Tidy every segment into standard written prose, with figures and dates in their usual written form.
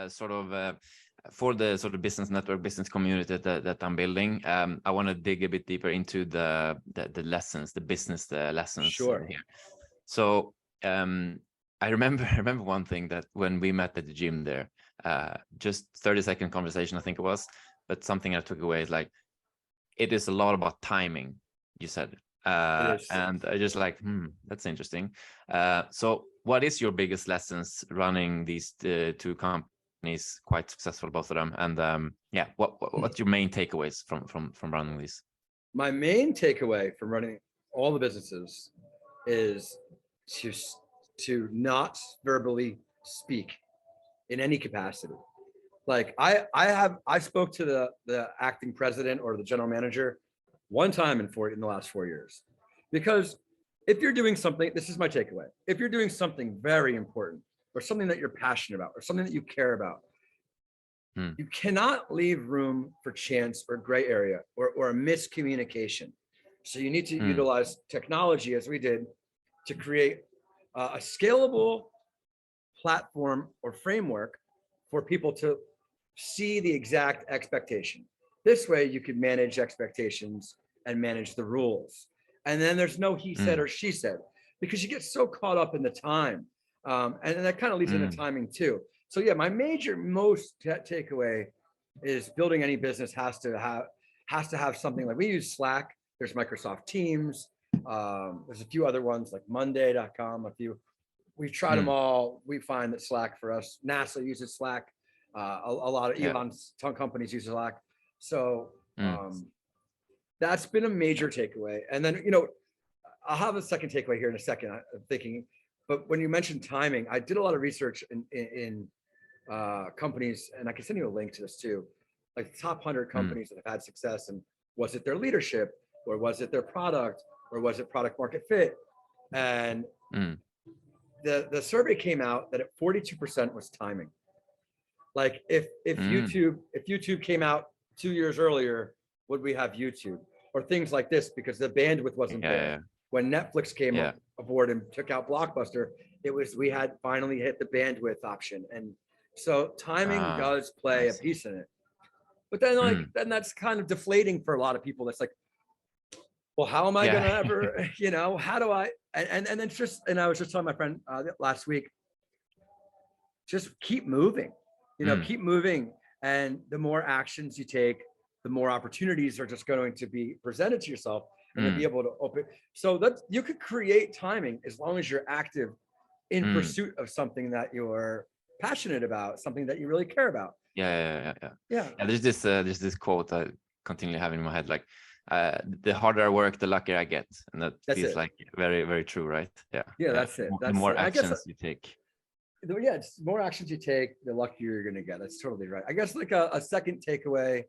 sort of for the sort of business network, business community that I'm building, I want to dig a bit deeper into the lessons, the business lessons Sure. here. So I remember one thing, that when we met at the gym there, just 30-second conversation, I think it was, but something I took away is like, it is a lot about timing, you said. And I just like, that's interesting. So what is your biggest lessons running these two companies, quite successful, both of them? And what's your main takeaways from running these? My main takeaway from running all the businesses is to not verbally speak in any capacity. Like I spoke to the acting president or the general manager one time in the last 4 years, because if you're doing something, this is my takeaway. If you're doing something very important or something that you're passionate about or something that you care about, you cannot leave room for chance or gray area or a miscommunication. So you need to utilize technology, as we did, to create a scalable platform or framework for people to see the exact expectation. This way you can manage expectations and manage the rules. And then there's no he said or she said, because you get so caught up in the time. And that kind of leads into timing too. So yeah, my most takeaway is building any business has to have something. Like we use Slack, there's Microsoft Teams, there's a few other ones like Monday.com, we tried them all. We find that Slack for us, NASA uses Slack. A lot of Elon's companies use Slack. So that's been a major takeaway. And then, I'll have a second takeaway here in a second, I'm thinking, but when you mentioned timing, I did a lot of research in companies, and I can send you a link to this too, like the top 100 companies that have had success. And was it their leadership, or was it their product, or was it product market fit? And the survey came out that at 42% was timing. Like if YouTube came out 2 years earlier, would we have YouTube or things like this? Because the bandwidth wasn't there. When Netflix came aboard and took out Blockbuster, we had finally hit the bandwidth option. And so timing does play a piece in it. But then then that's kind of deflating for a lot of people. That's like, well, how am I going to ever, how do I, and it's just, and I was just telling my friend last week, just keep moving, keep moving. And the more actions you take, the more opportunities are just going to be presented to yourself, and to be able to open. So that you could create timing as long as you're active in pursuit of something that you're passionate about, something that you really care about. Yeah. There's this quote I continually have in my head, like, the harder I work, the luckier I get, and that's feels like very, very true, right? Yeah, that's it. That's the more actions you take. Yeah, it's the more actions you take, the luckier you're gonna get. That's totally right. I guess like a second takeaway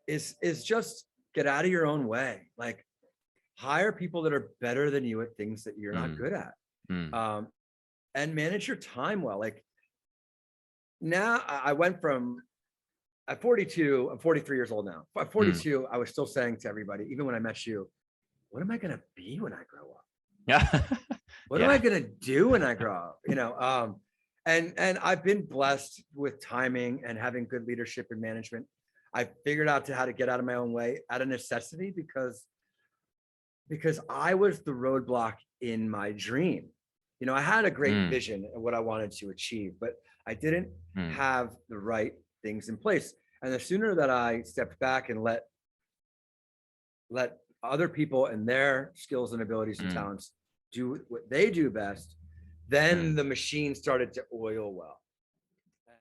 is just get out of your own way. Like hire people that are better than you at things that you're not good at, and manage your time well. Like now I went from, at 42, I'm 43 years old now. At 42, I was still saying to everybody, even when I met you, what am I going to be when I grow up? Yeah. What am I going to do when I grow up? And I've been blessed with timing and having good leadership and management. I figured out how to get out of my own way out of necessity, because I was the roadblock in my dream. I had a great vision of what I wanted to achieve, but I didn't have the right things in place. And the sooner that I stepped back and let other people and their skills and abilities and talents do what they do best, then the machine started to oil well.